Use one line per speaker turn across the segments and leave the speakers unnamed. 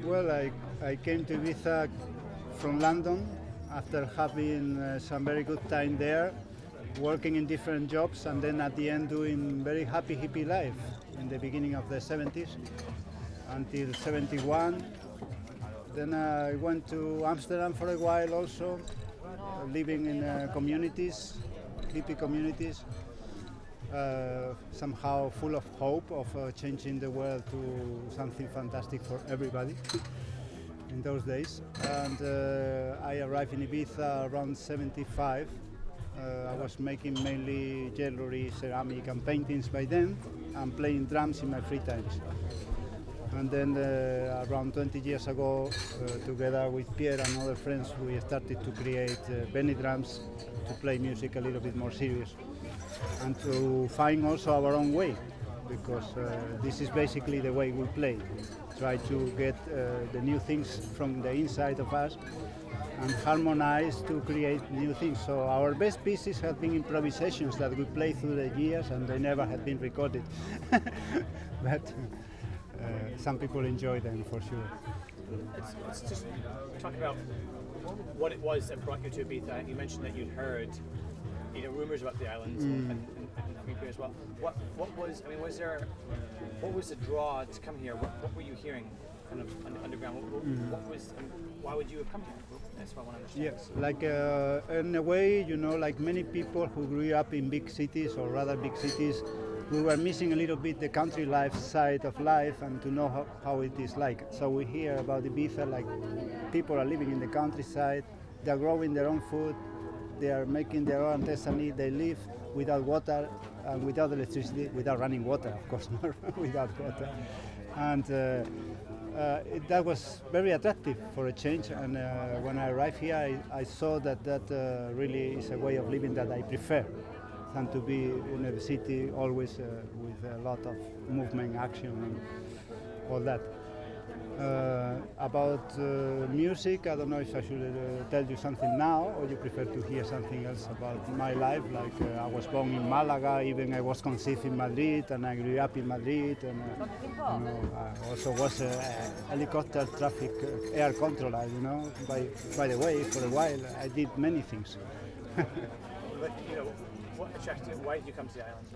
Well, I came to Ibiza from London after having some very good time there, working in different jobs, and then at the end doing very happy hippie life in the beginning of the 70s until 71. Then I went to Amsterdam for a while also, living in communities, hippie communities, somehow full of hope of changing the world to something fantastic for everybody in those days. And I arrived in Ibiza around 75. I was making mainly jewelry, ceramic and paintings by then, and playing drums in my free times. And then around 20 years ago, together with Pierre and other friends, we started to create Benny drums to play music a little bit more serious and to find also our own way, because this is basically the way we play. Try to get the new things from the inside of us and harmonize to create new things. So our best pieces have been improvisations that we play through the years, and they never have been recorded. But some people enjoy them for sure.
Let's just talk about what it was that brought you to Ibiza. You mentioned that you'd heard, rumors about the island and from here as well. What was the draw to come here? What were you hearing, kind of underground? Why would you have come here? That's what I want to understand.
Yes, like in a way, like many people who grew up in big cities or rather big cities, we were missing a little bit the country life side of life and to know how it is like. So we hear about Ibiza, like people are living in the countryside, they're growing their own food, they are making their own artisanry, they live without water and without electricity, without running water, of course, not without water. And that was very attractive for a change, and when I arrived here I saw that really is a way of living that I prefer than to be in a city always with a lot of movement, action and all that. About music, I don't know if I should tell you something now or you prefer to hear something else about my life, like I was born in Malaga, even I was conceived in Madrid and I grew up in Madrid, and I also was a helicopter traffic air controller, by the way, for a while I did many things.
But, what attracted you? Why did you come to the island?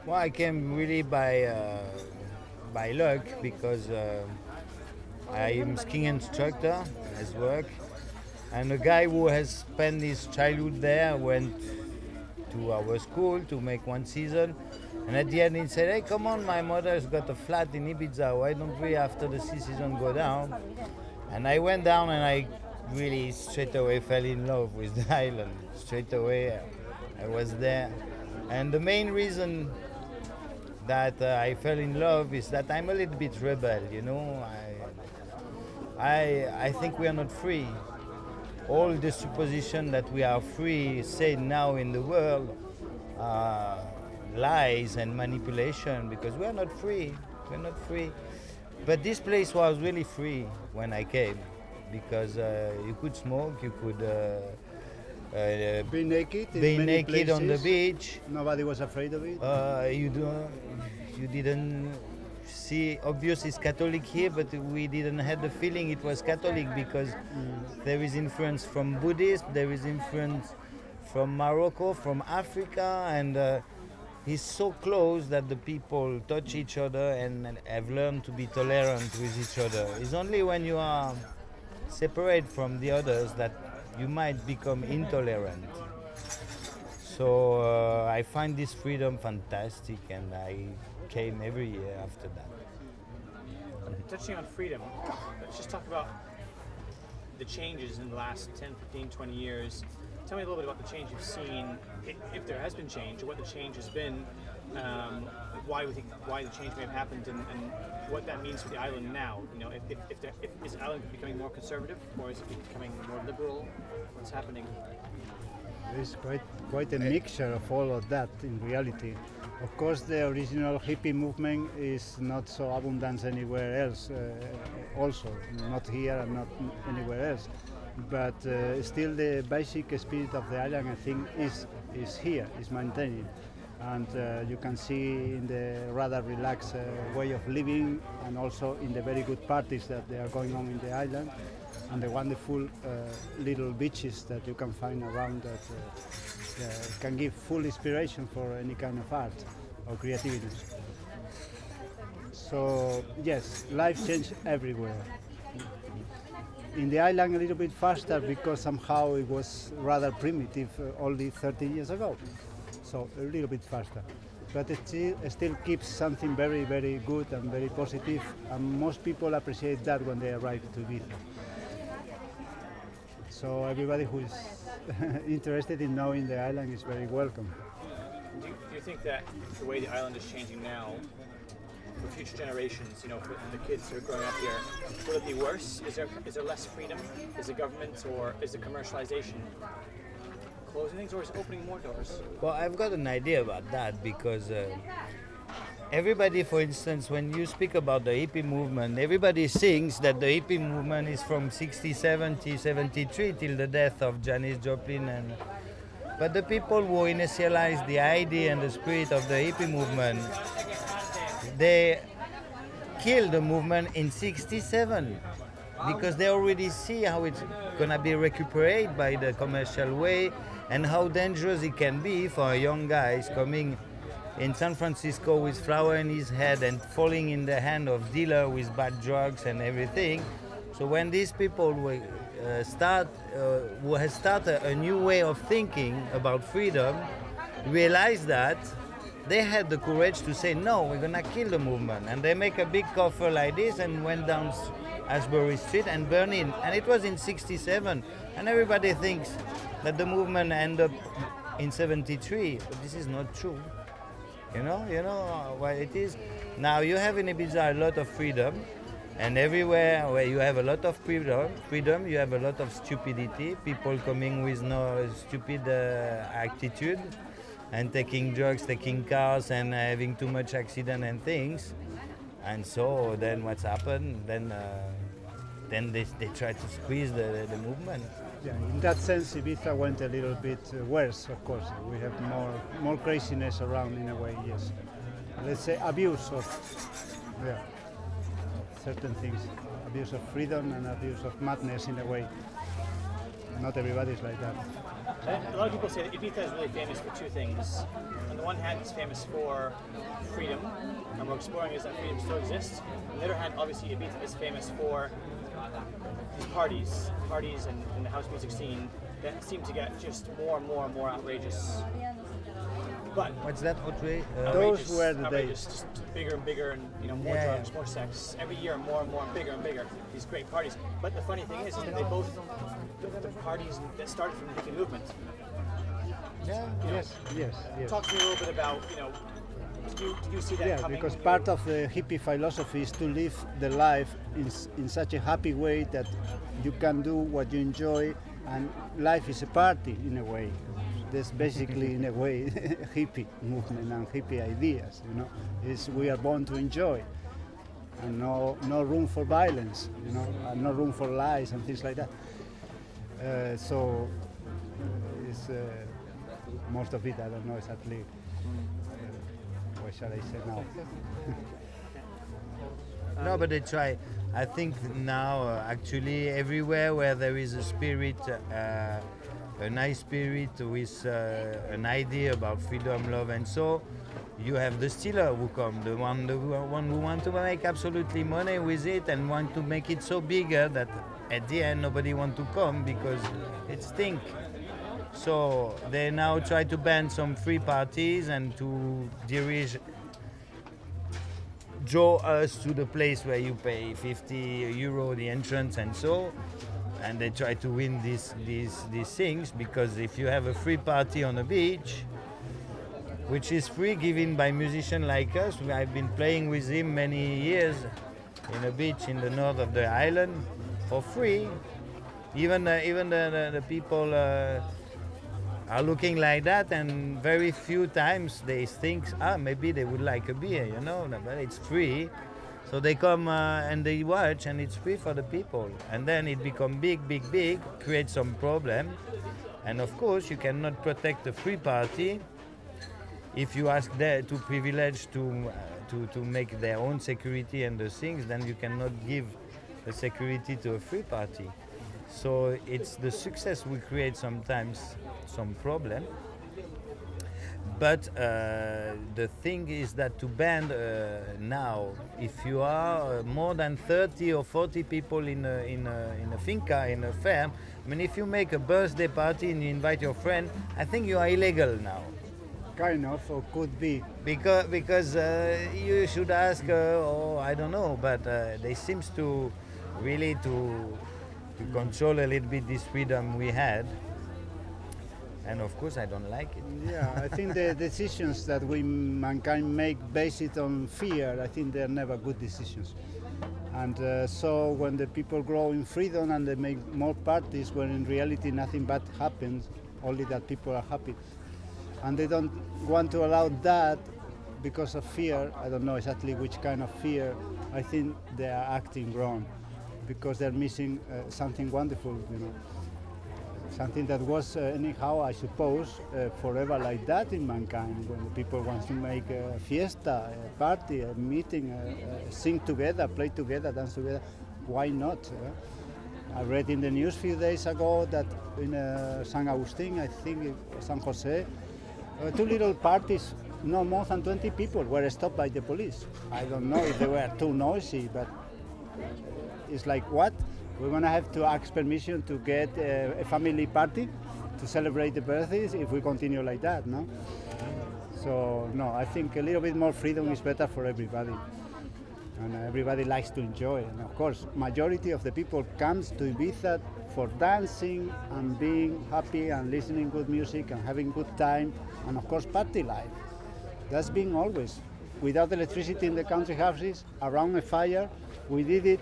Well, I came really by luck because I am skiing instructor as work, and a guy who has spent his childhood there went to our school to make one season, and at the end he said, "Hey, come on, my mother's got a flat in Ibiza. Why don't we, after the season, go down?" And I went down, and I really straight away fell in love with the island. Straight away, I was there, and the main reason that I fell in love is that I'm a little bit rebel, I think we are not free. All the supposition that we are free said now in the world lies and manipulation, because we are not free. We're not free. But this place was really free when I came, because you could smoke, you could
be naked
on the beach.
Nobody was afraid of it.
You didn't see, obvious it's Catholic here, but we didn't have the feeling it was Catholic, because there is influence from Buddhism, there is influence from Morocco, from Africa, and it's so close that the people touch each other and have learned to be tolerant with each other. It's only when you are separate from the others that you might become intolerant. So I find this freedom fantastic, and I came every year after that.
Touching on freedom, let's just talk about the changes in the last 10, 15, 20 years. Tell me a little bit about the change you've seen, if there has been change, or what the change has been, why the change may have happened, and what that means for the island now. Is the island becoming more conservative, or is it becoming more liberal? What's happening?
It's quite a mixture of all of that in reality. Of course, the original hippie movement is not so abundant anywhere else, also, not here and not anywhere else. But still the basic spirit of the island, I think, is here, is maintained. And you can see in the rather relaxed way of living, and also in the very good parties that they are going on in the island, and the wonderful little beaches that you can find around that can give full inspiration for any kind of art or creativity. So yes, life changed everywhere. In the island a little bit faster because somehow it was rather primitive only 30 years ago. So a little bit faster. But it still keeps something very, very good and very positive, and most people appreciate that when they arrive to Ibiza. So everybody who is interested in knowing the island is very welcome.
Do you think that the way the island is changing now, for future generations, you know, for the kids who are growing up here, will it be worse? Is there less freedom? Is the government or is the commercialization closing things, or is it opening more doors?
Well, I've got an idea about that because everybody, for instance, when you speak about the hippie movement, everybody thinks that the hippie movement is from 60, 70, 73 till the death of Janis Joplin. But the people who initialized the idea and the spirit of the hippie movement, they killed the movement in 67 because they already see how it's going to be recuperated by the commercial way and how dangerous it can be for young guys coming in San Francisco with flower in his head and falling in the hand of dealer with bad drugs and everything. So when these people who has started a new way of thinking about freedom, realize that they had the courage to say, no, we're going to kill the movement. And they make a big coffer like this and went down Ashbury Street and burned it. And it was in 67. And everybody thinks that the movement ended up in 73. But this is not true. You know what it is? Now you have in Ibiza a lot of freedom. And everywhere where you have a lot of freedom, you have a lot of stupidity. People coming with no stupid attitude. And taking drugs, taking cars, and having too much accident and things. And so then what's happened? Then they try to squeeze the movement.
Yeah, in that sense, Ibiza went a little bit worse, of course. We have more craziness around in a way, yes. Let's say abuse of certain things. Abuse of freedom and abuse of madness in a way. Not everybody's like that.
A lot of people say that Ibiza is really famous for two things. On the one hand, it's famous for freedom, and we're exploring is that freedom still exists. On the other hand, obviously, Ibiza is famous for these parties and the house music scene that seem to get just more and more and more outrageous. But
what's that?
Those were the
outrageous,
days.
just bigger and bigger, and more drugs, more sex. Every year, more and more, bigger and bigger. These great parties. But the funny thing is that they both the parties that started from the hippie movement.
Yeah. Yes.
Talk to me a little bit about did you see that coming?
Because part of the hippie philosophy is to live the life in such a happy way that you can do what you enjoy, and life is a party in a way. That's basically, in a way, hippie movement and hippie ideas. Is we are born to enjoy, and no room for violence. And no room for lies and things like that. So it's most of it. I don't know exactly. What shall I say now?
No, but they try. I think now, actually, everywhere where there is a spirit, a nice spirit with an idea about freedom, love, and so, you have the stealer who come, the one who want to make absolutely money with it and want to make it so bigger that at the end nobody want to come because it stink. So they now try to ban some free parties and to draw us to the place where you pay 50 euro the entrance and so, and they try to win these things, because if you have a free party on a beach, which is free, given by musicians like us, I've been playing with him many years in a beach in the north of the island for free. Even the people are looking like that, and very few times they think, maybe they would like a beer, but it's free. So they come and they watch, and it's free for the people. And then it becomes big, creates some problem. And of course, you cannot protect a free party if you ask them to privilege to make their own security and the things, then you cannot give the security to a free party. So it's the success we create sometimes some problem. But the thing is that to band now, if you are more than 30 or 40 people in a finca, in a farm, I mean, if you make a birthday party and you invite your friend, I think you are illegal now.
Kind of, or could be.
Because you should ask, or I don't know, but they seems to really to control a little bit this freedom we had. And of course, I don't like it.
Yeah, I think the decisions that we mankind make based on fear, I think they're never good decisions. And so when the people grow in freedom and they make more parties, when in reality nothing bad happens, only that people are happy. And they don't want to allow that because of fear. I don't know exactly which kind of fear. I think they are acting wrong because they're missing something wonderful, you know. Something that was anyhow, I suppose, forever like that in mankind. When the people want to make a fiesta, a party, a meeting, sing together, play together, dance together, why not? I read in the news a few days ago that in San Agustin, I think San Jose, two little parties, no more than 20 people were stopped by the police. I don't know if they were too noisy, but it's like, what? We're going to have to ask permission to get a family party to celebrate the birthdays if we continue like that, no? So, no, I think a little bit more freedom is better for everybody. And everybody likes to enjoy. And of course, majority of the people comes to Ibiza for dancing and being happy and listening good music and having good time and of course party life. That's been always. Without electricity in the country houses, around a fire, we did it.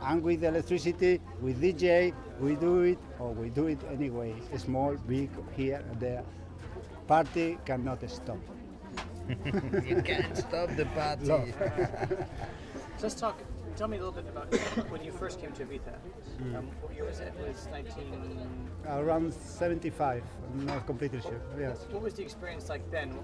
And with electricity, with DJ, we do it anyway. Small, big, here and there. Party cannot stop.
You can't stop the party.
No.
So let's talk. Tell me a little bit about when you first came to Ibiza. What year was it? It was 19...
Around 75. I'm not completely sure. Yes.
What was the experience like then?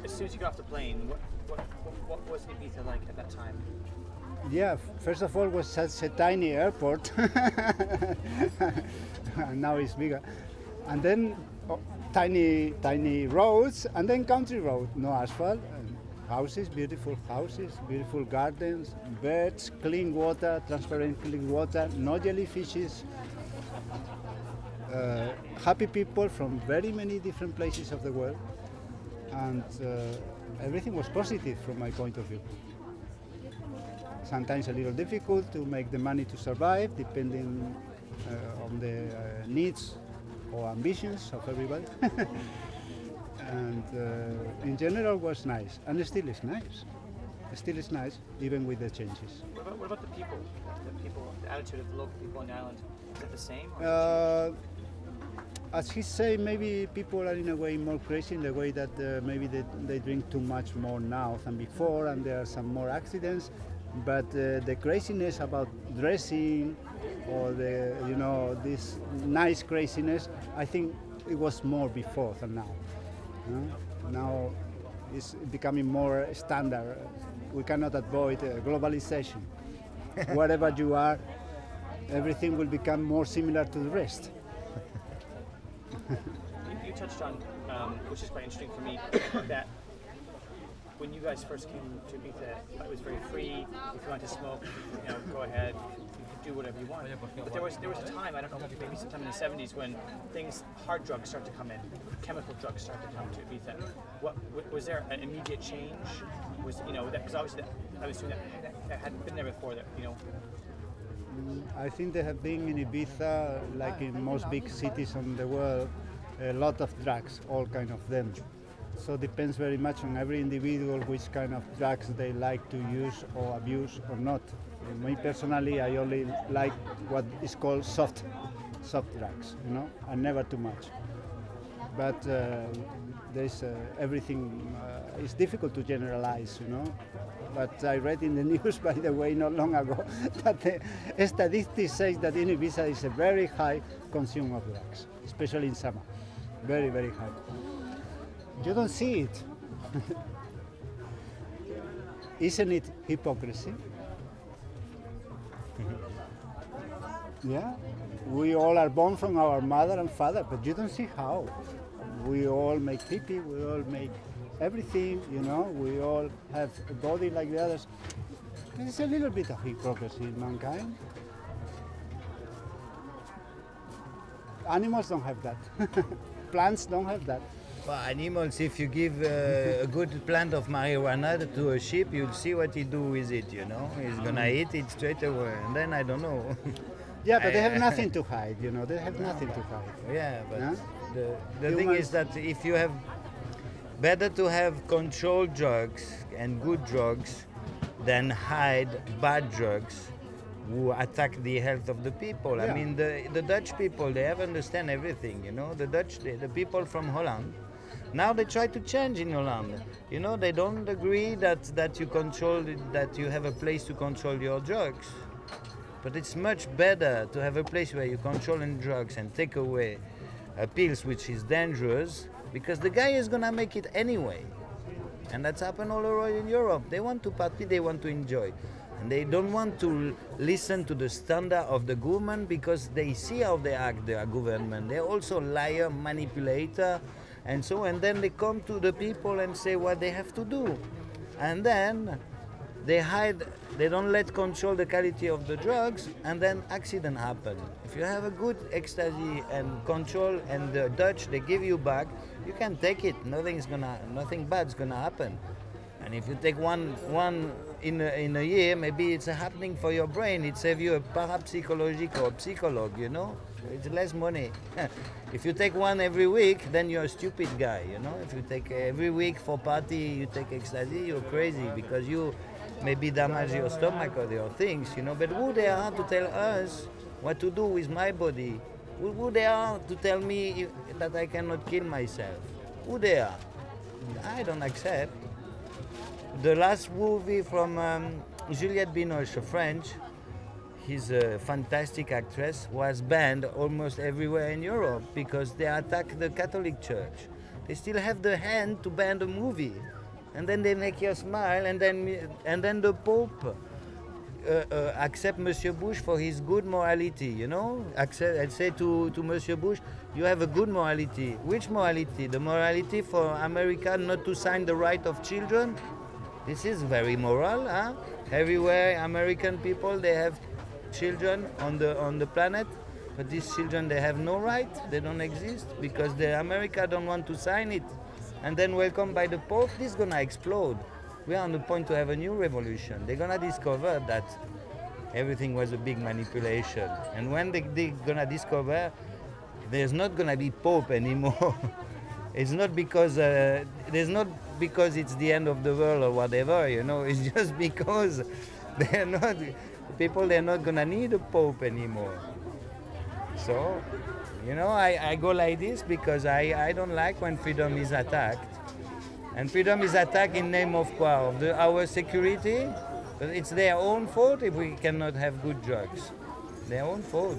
As soon as you got off the plane, what was Ibiza like at that time?
Yeah, first of all, it was such a tiny airport, and now it's bigger. And then tiny roads, and then country road, no asphalt, and houses, beautiful gardens, birds, clean water, transparent clean water, no jellyfishes, happy people from very many different places of the world, and everything was positive from my point of view. Sometimes a little difficult to make the money to survive, depending on the needs or ambitions of everybody. And in general was nice, and it still is nice. It still is nice, even with the changes.
What about the people? The attitude of the local people on the island, is it the same?
As he said, maybe people are in a way more crazy in the way that maybe they drink too much more now than before, and there are some more accidents. But the craziness about dressing or this nice craziness, I think it was more before than now. You know? Now it's becoming more standard. We cannot avoid globalization. Wherever you are, everything will become more similar to the rest.
You touched on, which is quite interesting for me, that when you guys first came to Ibiza, it was very free. If you wanted to smoke, go ahead. You could do whatever you want. But there was a time, I don't know, maybe sometime in the 70s when hard drugs started to come in, chemical drugs started to come to Ibiza. Was there an immediate change? Because obviously I was assuming that hadn't been there before.
I think there have been in Ibiza, like in most big cities in the world, a lot of drugs, all kind of them. So it depends very much on every individual which kind of drugs they like to use or abuse or not. Me personally, I only like what is called soft drugs, and never too much. But there's everything. It's difficult to generalize, But I read in the news, by the way, not long ago, that the statistics say that in Ibiza is a very high consumption of drugs, especially in summer. Very, very high. You don't see it. Isn't it hypocrisy? Yeah, we all are born from our mother and father, but you don't see how. We all make pee-pee, we all make everything, you know, we all have a body like the others. There's a little bit of hypocrisy in mankind. Animals don't have that. Plants don't have that.
For animals, if you give a good plant of marijuana to a sheep, you'll see what he do with it, you know. He's gonna eat it straight away, and then I don't know.
Yeah, but they have nothing to hide, you know, they have nothing to hide.
Yeah, but
Huh?
the thing is that if you have, better to have controlled drugs and good drugs than hide bad drugs who attack the health of the people. I
Yeah.
mean, the Dutch people, they have understand everything, you know. The people from Holland, now they try to change in Holland. You know, they don't agree that you control, that you have a place to control your drugs. But it's much better to have a place where you control in drugs and take away pills, which is dangerous, because the guy is gonna make it anyway. And that's happened all over in Europe. They want to party, they want to enjoy. And they don't want to listen to the standard of the government because they see how they act, their government. They're also liar, manipulator, and so, and then they come to the people and say what they have to do. And then they hide, they don't let control the quality of the drugs, and then accident happen. If you have a good ecstasy and control, and the Dutch, they give you back, you can take it. Nothing bad's gonna happen. And if you take one in a year, maybe it's happening for your brain. It saves you a parapsychologic or psychologue, you know. It's less money. If you take one every week, then you're a stupid guy, you know. If you take every week for party, you take ecstasy, you're crazy because you maybe damage your stomach or your things, you know. But who they are to tell us what to do with my body? Who they are to tell me that I cannot kill myself? Who they are? I don't accept. The last movie from Juliette Binoche, a French, she's a fantastic actress, was banned almost everywhere in Europe because they attack the Catholic Church. They still have the hand to ban the movie. And then they make you smile, and then the Pope accept Monsieur Bush for his good morality, you know? Accept, and say to Monsieur Bush, you have a good morality. Which morality? The morality for America not to sign the right of children? This is very moral, huh? Everywhere American people, they have children on the planet, but these children, they have no right, they don't exist because the America don't want to sign it. And then welcomed by the Pope, this is gonna explode. We are on the point to have a new revolution. They're gonna discover that everything was a big manipulation. And when they're gonna discover there's not gonna be Pope anymore, it's not because there's not because it's the end of the world or whatever, you know. It's just because they're not gonna need a Pope anymore. So, you know, I go like this because I don't like when freedom is attacked. And freedom is attacked in name of quoi? Of our security? But it's their own fault if we cannot have good drugs. Their own fault.